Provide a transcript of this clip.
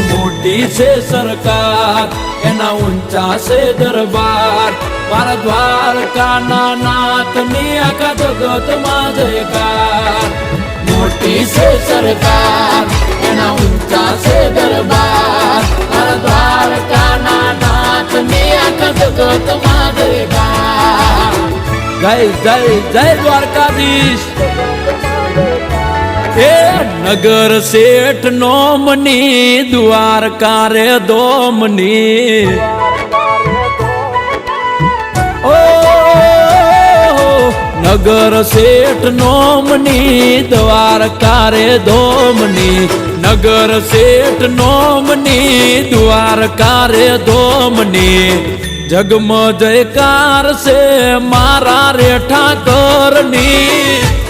મોટી છે સરકાર એના ઊંચા છે દરબાર મારા દ્વારકાના નાથની આખા જગતમાં જયકાર મોટી છે સરકાર એના ઊંચા છે દરબાર મારા દ્વારકાના નાથની આખા જગતમાં જયકાર જય જય જય દ્વારકાધીશ એ નગર શેઠ નોમની દ્વારકા રે દોમની ઓ નગર શેઠ નોમની દ્વારકા રે દોમની નગર શેઠ નોમની દ્વારકા રે દોમની જગમ જયકાર છે મારા રે ઠાકરની